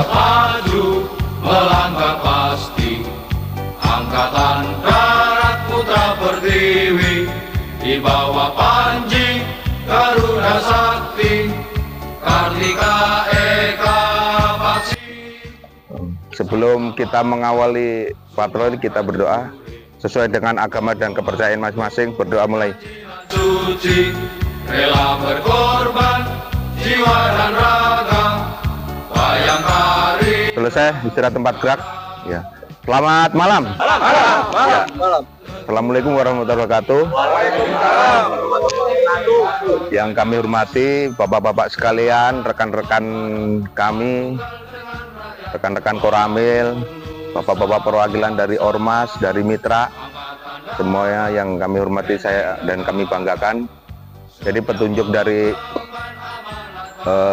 siap maju, melangkah pasti. Angkatan Darat Putra Pertiwi, di bawah Panji Garuda Sakti, Kartika Eka Paksi. Sebelum kita mengawali patroli, kita berdoa sesuai dengan agama dan kepercayaan masing-masing. Berdoa mulai. Suci, rela berkorban, jiwa dan raga, bayangkari. Selesai istirahat tempat gerak. Ya. Selamat malam. Ya. Assalamualaikum warahmatullahi wabarakatuh. Yang kami hormati bapak-bapak sekalian, rekan-rekan kami, rekan-rekan Koramil, bapak-bapak perwakilan dari Ormas, dari Mitra, semuanya yang kami hormati saya dan kami banggakan. Jadi petunjuk dari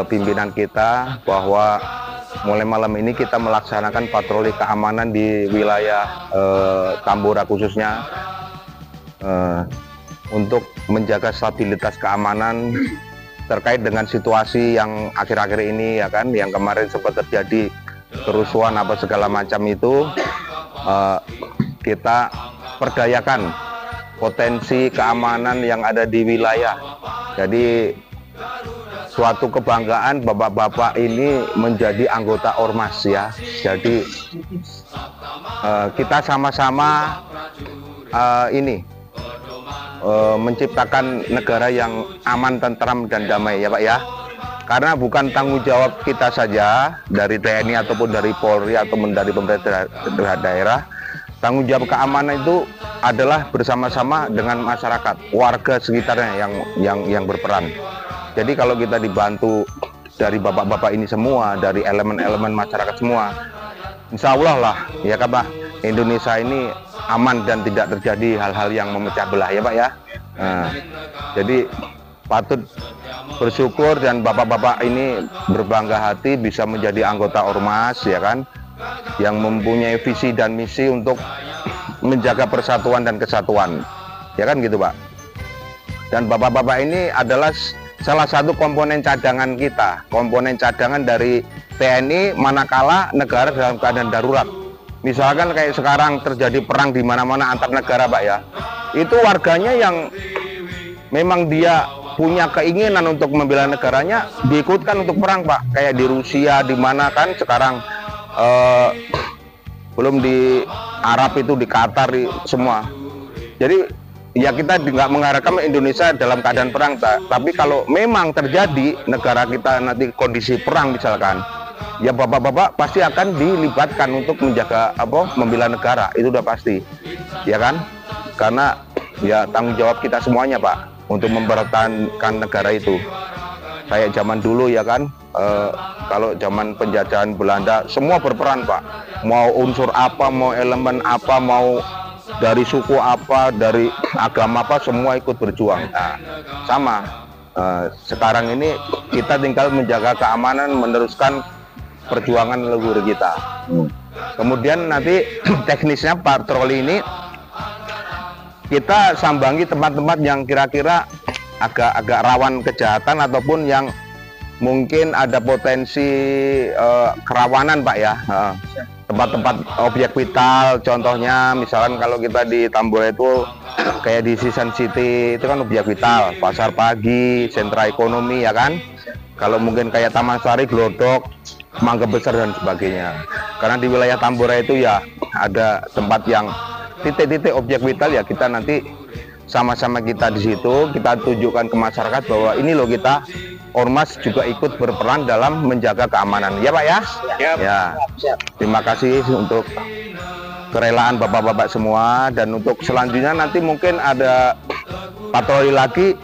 pimpinan kita bahwa mulai malam ini kita melaksanakan patroli keamanan di wilayah Tambora khususnya untuk menjaga stabilitas keamanan terkait dengan situasi yang akhir-akhir ini, ya kan, yang kemarin sempat terjadi kerusuhan apa segala macam itu. Kita perdayakan potensi keamanan yang ada di wilayah. Jadi suatu kebanggaan bapak-bapak ini menjadi anggota Ormas, ya. Jadi kita sama-sama menciptakan negara yang aman, tentram dan damai, ya Pak ya. Karena bukan tanggung jawab kita saja dari TNI ataupun dari Polri ataupun dari pemerintah daerah. Tanggung jawab keamanan itu adalah bersama-sama dengan masyarakat, warga sekitarnya yang berperan. Jadi kalau kita dibantu dari bapak-bapak ini semua, dari elemen-elemen masyarakat semua, insya Allah lah, ya kan Pak, Indonesia ini aman dan tidak terjadi hal-hal yang memecah belah, ya Pak ya. Nah, jadi patut bersyukur dan bapak-bapak ini berbangga hati bisa menjadi anggota Ormas, ya kan, yang mempunyai visi dan misi untuk menjaga persatuan dan kesatuan, ya kan gitu Pak. Dan bapak-bapak ini adalah salah satu komponen cadangan kita, komponen cadangan dari TNI manakala negara dalam keadaan darurat. Misalkan kayak sekarang terjadi perang di mana-mana antar negara, Pak ya. Itu warganya yang memang dia punya keinginan untuk membela negaranya diikutkan untuk perang, Pak. Kayak di Rusia, di mana kan sekarang belum di Arab itu, di Qatar, di semua. Jadi ya kita nggak mengharapkan Indonesia dalam keadaan perang, tapi kalau memang terjadi negara kita nanti kondisi perang misalkan, ya bapak-bapak pasti akan dilibatkan untuk menjaga membela negara, itu udah pasti, ya kan? Karena ya tanggung jawab kita semuanya Pak untuk mempertahankan negara itu. Kayak zaman dulu ya kan, kalau zaman penjajahan Belanda semua berperan Pak, mau unsur apa, mau elemen apa, mau dari suku apa, dari agama apa, semua ikut berjuang. Nah, sama. Sekarang ini kita tinggal menjaga keamanan, meneruskan perjuangan leluhur kita. Kemudian nanti teknisnya patroli ini kita sambangi tempat-tempat yang kira-kira agak rawan kejahatan ataupun yang mungkin ada potensi kerawanan Pak ya. Tempat-tempat objek vital, contohnya misalkan kalau kita di Tambora itu kayak di Season City itu kan objek vital, pasar pagi, sentra ekonomi, ya kan. Kalau mungkin kayak Taman Sari, Glodok, Mangga Besar dan sebagainya. Karena di wilayah Tambora itu ya ada tempat yang titik-titik objek vital, ya kita nanti sama-sama kita di situ, kita tunjukkan ke masyarakat bahwa ini loh kita Ormas juga ikut berperan dalam menjaga keamanan, ya Pak ya. Ya. Terima kasih untuk kerelaan bapak-bapak semua, dan untuk selanjutnya nanti mungkin ada patroli lagi,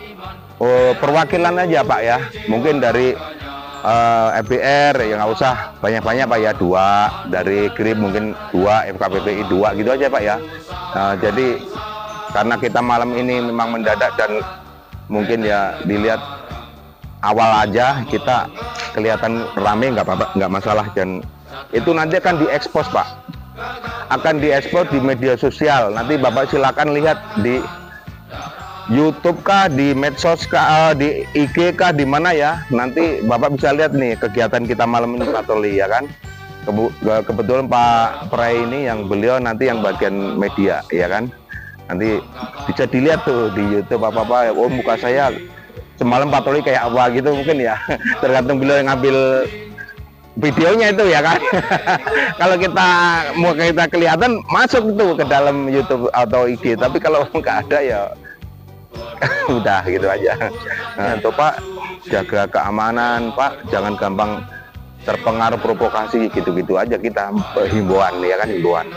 perwakilan aja Pak ya. Mungkin dari FBR ya nggak usah banyak-banyak Pak ya, 2 dari GRIP mungkin 2, FKPPI 2 gitu aja Pak ya. Jadi karena kita malam ini memang mendadak dan mungkin ya dilihat awal aja kita kelihatan rame, nggak apa-apa, nggak masalah, dan itu nanti akan diekspos Pak, akan diekspos di media sosial. Nanti Bapak silakan lihat di YouTube kah, di medsos kah, di IG kah, di mana ya, nanti Bapak bisa lihat nih kegiatan kita malam ini patroli, ya kan. Kebetulan Pak Prai ini yang beliau nanti yang bagian media, ya kan? Nanti bisa dilihat tuh di YouTube apa-apa. Oh, muka saya semalam patroli kayak apa gitu mungkin ya. Tergantung beliau yang ngambil videonya itu, ya kan? Kalau kita kelihatan masuk itu ke dalam YouTube atau IG, tapi kalau nggak ada ya udah gitu aja. Nah, tuh Pak, jaga keamanan Pak, jangan gampang terpengaruh provokasi, gitu-gitu aja kita himbauan, ya kan, himbauan.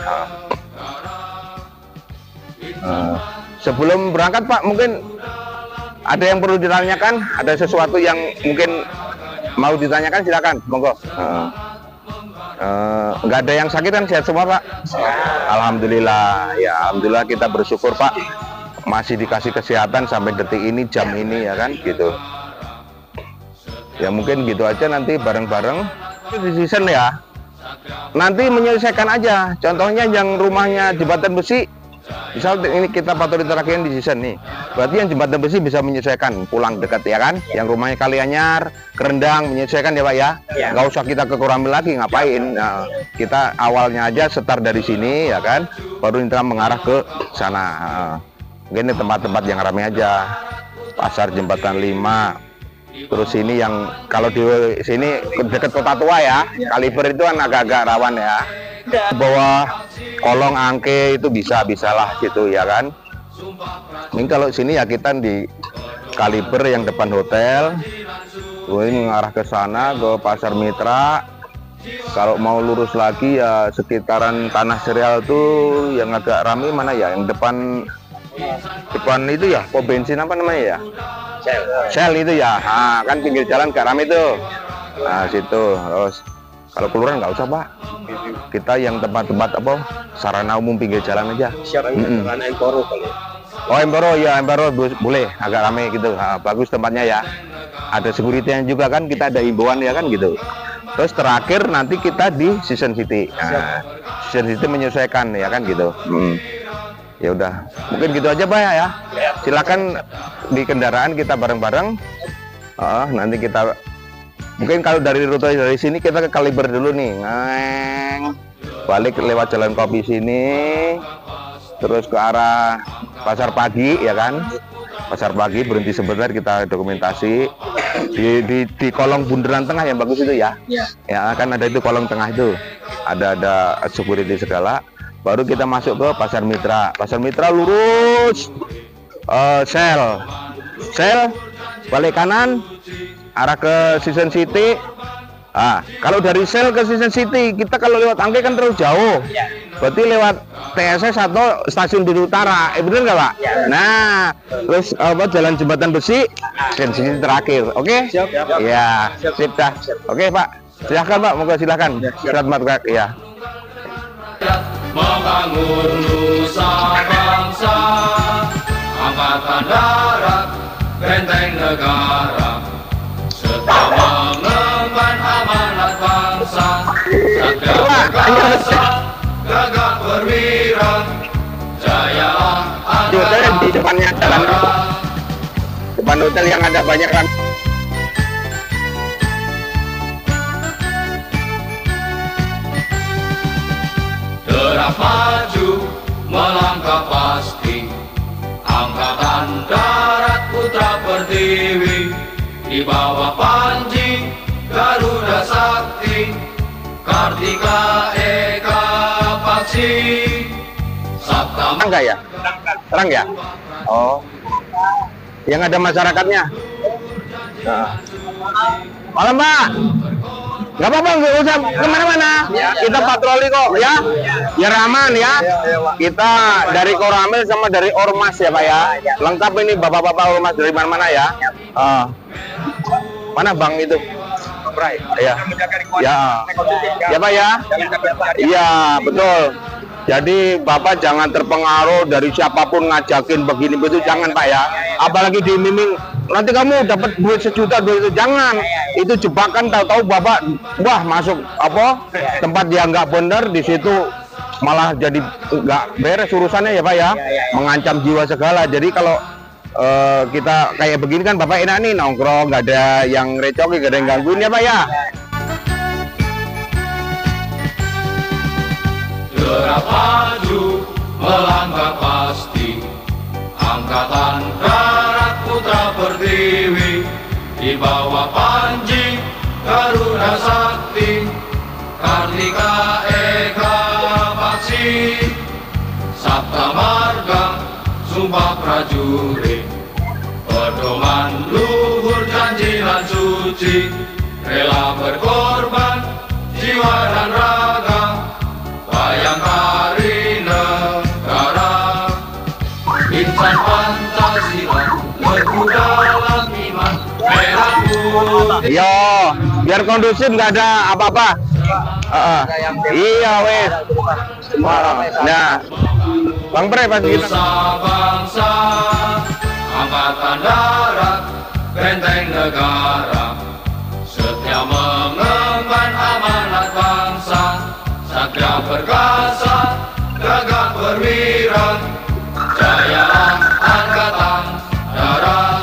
Sebelum berangkat Pak, mungkin ada yang perlu ditanyakan, ada sesuatu yang mungkin mau ditanyakan, silakan, monggo. Nggak ada yang sakit kan, sehat semua Pak? Alhamdulillah, ya alhamdulillah, kita bersyukur Pak, masih dikasih kesehatan sampai detik ini, jam ini, ya kan, gitu. Ya mungkin gitu aja, nanti bareng-bareng di season ya. Nanti menyelesaikan aja. Contohnya yang rumahnya jembatan besi, misal ini kita patroli terakhir di season nih. Berarti yang jembatan besi bisa menyesuaikan pulang dekat, ya kan? Yang rumahnya Kalianyar, Kerendang menyesuaikan ya Pak ya. Nggak usah kita ke Koramil lagi, ngapain? Nah, kita awalnya aja start dari sini, ya kan? Baru kita mengarah ke sana. Mungkin ini tempat-tempat yang ramai aja. Pasar Jembatan 5. Terus ini yang kalau di sini dekat Kota Tua ya, Kaliber itu kan agak-agak rawan ya. Bawah Kolong Angke itu bisa-bisalah gitu, ya kan. Ini kalau sini ya kita di Kaliber yang depan hotel. Ini mengarah ke sana ke Pasar Mitra. Kalau mau lurus lagi ya sekitaran Tanah Serial tuh yang agak ramai mana ya, yang depan itu ya, pom bensin apa namanya ya? Shell itu ya. Nah, kan pinggir jalan gak rame tuh. Nah, situ. Terus kalau keluar nggak usah Pak. Kita yang tempat-tempat apa, sarana umum pinggir jalan aja. Emporo kali. Oh, Emporo ya, Emporo boleh, agak rame gitu. Nah, bagus tempatnya ya. Ada security-nya juga kan, kita ada himbauan ya kan gitu. Terus terakhir nanti kita di Season City. Nah, Season City menyesuaikan ya kan gitu. Ya udah, mungkin gitu aja Pak ya. Silakan di kendaraan kita bareng-bareng. Nanti kita mungkin kalau dari rute dari sini kita ke Kaliber dulu nih, balik lewat Jalan Kopi sini, terus ke arah Pasar Pagi, ya kan? Pasar Pagi berhenti sebentar, kita dokumentasi di kolong bundaran tengah yang bagus itu ya. Ya kan ada itu kolong tengah itu, ada security segala. Baru kita masuk ke Pasar Mitra. Pasar Mitra lurus, Shell, balik kanan, arah ke Season City. Kalau dari Shell ke Season City, kita kalau lewat Angke kan terlalu jauh. Berarti lewat TSS atau Stasiun Dudu Utara, bener nggak Pak? Nah, terus jalan Jembatan Besi, Season City terakhir, oke? Siap. Ya, sip dah. Oke Pak, silahkan Pak, moga silahkan. Selamat ya. Membangun nusa bangsa, angkatan darat, benteng negara, serta mengemban amanat bangsa, satya perkasa, gagah perwira, jaya angkatan di depannya jalan, depan hotel yang ada banyak kan. Derap maju, melangkah pasti, angkatan darat putra pertiwi, di bawah Panji, Garuda Sakti, Kartika Eka Paksi, Sabta. Enggak ya? Terang ya? Oh, yang ada masyarakatnya. Malam Pak. Nggak apa-apa, nggak usah kemana-mana. Kita patroli kok ya. Biar aman ya. Kita dari Koramil sama dari Ormas ya Pak ya. Lengkap ini bapak-bapak Ormas dari mana-mana ya. Mana Bang itu? Ya. Ya Pak ya. Iya betul. Jadi Bapak jangan terpengaruh dari siapapun ngajakin begini begitu, jangan Pak ya. Apalagi diiming nanti kamu dapat duit sejuta, jangan. Itu jebakan, tahu-tahu Bapak wah masuk apa tempat yang nggak benar, di situ malah jadi nggak beres urusannya ya Pak ya. Mengancam jiwa segala. Jadi kalau kita kayak begini kan Bapak enak nih nongkrong, nggak ada yang recoki, nggak ada yang gangguin ya Pak ya. Derap maju melangkah pasti, Angkatan Darat Putra Pertiwi, di bawah Panji Garuda Sakti, Kartika Eka Paksi, Sabta Marga Sumpah Prajurit, pedoman luhur janji dan suci, rela berkorban jiwa dan raga, bayangkari negara, insan Pancasila, teguh dalam iman, merah putih. Yo, biar kondusif, nggak ada apa-apa. Iya wes. Nah, Bang Pre pasti kita. Bangsa, Angkatan Darat, benteng negara, setia mengemban amanat bangsa, satria perkasa, gagah perwira, jayalah Angkatan Darat.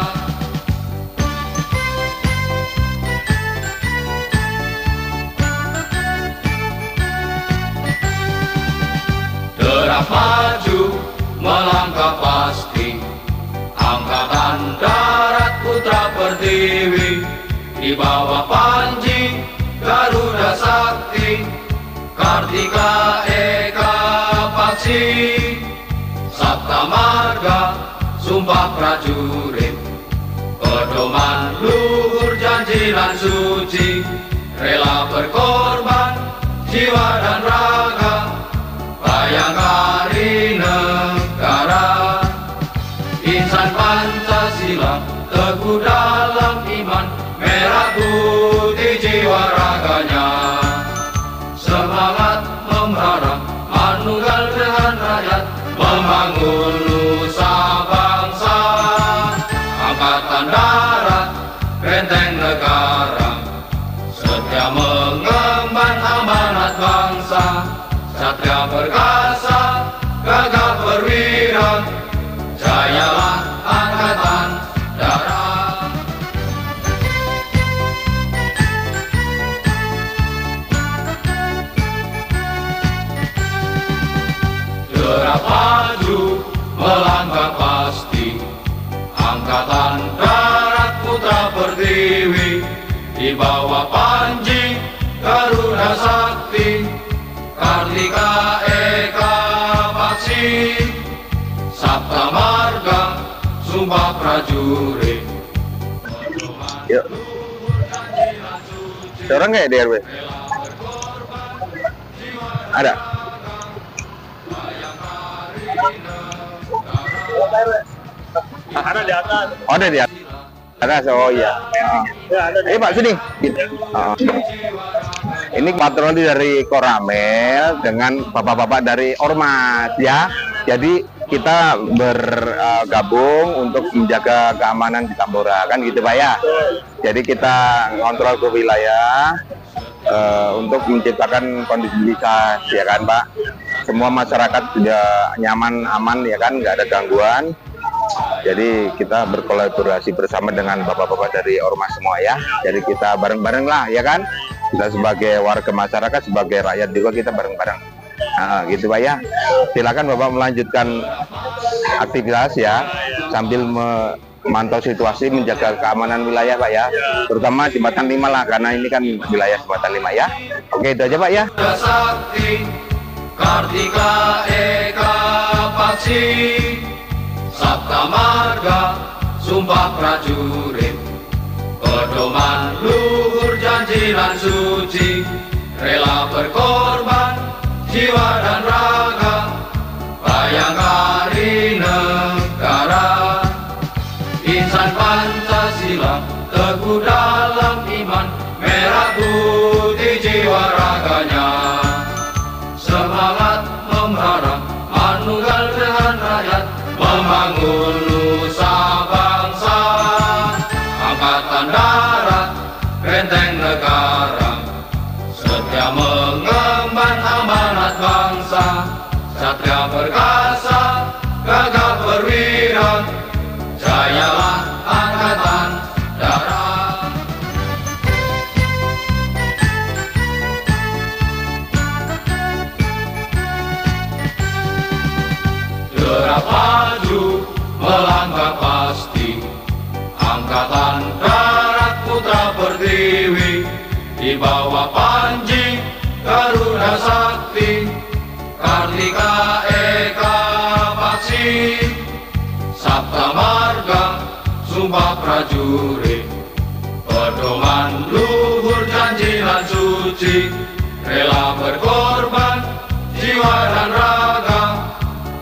Derap maju melangkah pasti, Angkatan Darat Putra Pertiwi, di bawah Panji Garuda Sakti, Kartika Eka Paksi, Sabta Marga Sumpah Prajurit, pedoman luhur janji dan suci, rela berkorban jiwa dan raga, bayangkari negara, insan Pancasila, teguh dalam iman, merah putih jiwa raganya, semangat membara, manunggal dengan rakyat, membangun nusa bangsa. Angkatan Darat, benteng negara, setia mengemban amanat bangsa, satria perkasa, gagah perwira, jayalah Angkatan Darat. Derap maju melangkah pasti, Angkatan Darat Putra Pertiwi, di bawah Panji Garuda Sakti, Kartika Eka Paksi, Sabta Marga Sumpah Prajurit. Yuk. Seorang nggak ya di RW? Ada. Ada di atas. Oh, ada di atas. Oh iya. Ayo Pak sini. Ini patroli dari Koramel dengan bapak-bapak dari Ormas ya. Jadi kita bergabung untuk menjaga keamanan di Tambora kan gitu Pak ya. Jadi kita ngontrol ke wilayah untuk menciptakan kondisivitas ya kan Pak. Semua masyarakat sudah nyaman, aman ya kan, nggak ada gangguan. Jadi kita berkolaborasi bersama dengan bapak-bapak dari Ormas semua ya. Jadi kita bareng-bareng lah ya kan. Kita sebagai warga masyarakat, sebagai rakyat juga kita bareng-bareng. Nah, gitu Pak ya. Silakan Bapak melanjutkan aktivitas ya, sambil memantau situasi, menjaga keamanan wilayah Pak ya. Terutama Jembatan 5 lah, karena ini kan wilayah Jembatan 5 ya. Oke, itu aja Pak ya. Sakti, Kartika Eka Paksi, Sabta Marga Sumpah Prajurit, pedoman luhur janji dan suci, rela berkorban jiwa dan raga, bayangkari negara, insan Pancasila, teguh dalam iman, merah putih jiwa raganya, semangat membara, manunggal dengan rakyat, membangun nusa bangsa. Angkatan Darat, benteng negara, setia mengemban amanat bangsa, satria perkasa, gagah perwira, jayalah Angkatan Darat. sumpah prajurit, pedoman luhur janji lan suci, rela berkorban jiwa dan raga,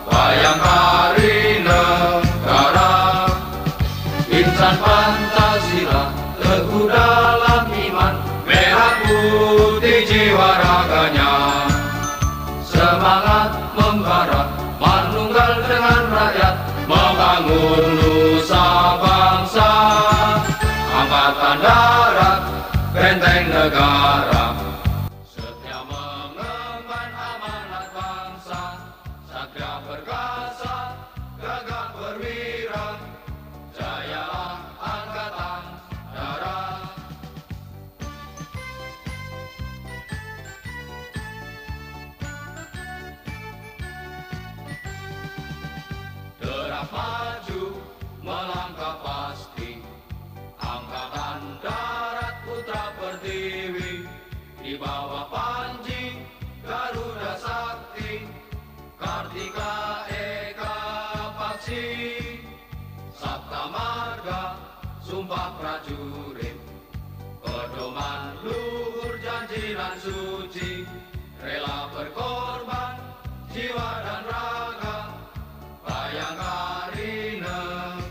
bayangkari negara. Insan Pancasila teguh dalam iman, merah putih jiwa raganya, semangat membara, manunggal dengan rakyat, membangun nusa bangsa. Angkatan darat, benteng negara, setia mengemban amanat bangsa, satria perkasa, gagah perwira, jayalah angkatan darat. Derap maju, melangkah pasti, Angkatan Darat Putra Pertiwi, di bawah Panji Garuda Sakti, Kartika Eka Paksi, Sabta Marga, sumpah prajurit, pedoman luhur janji dan suci, rela berkorban jiwa dan raga.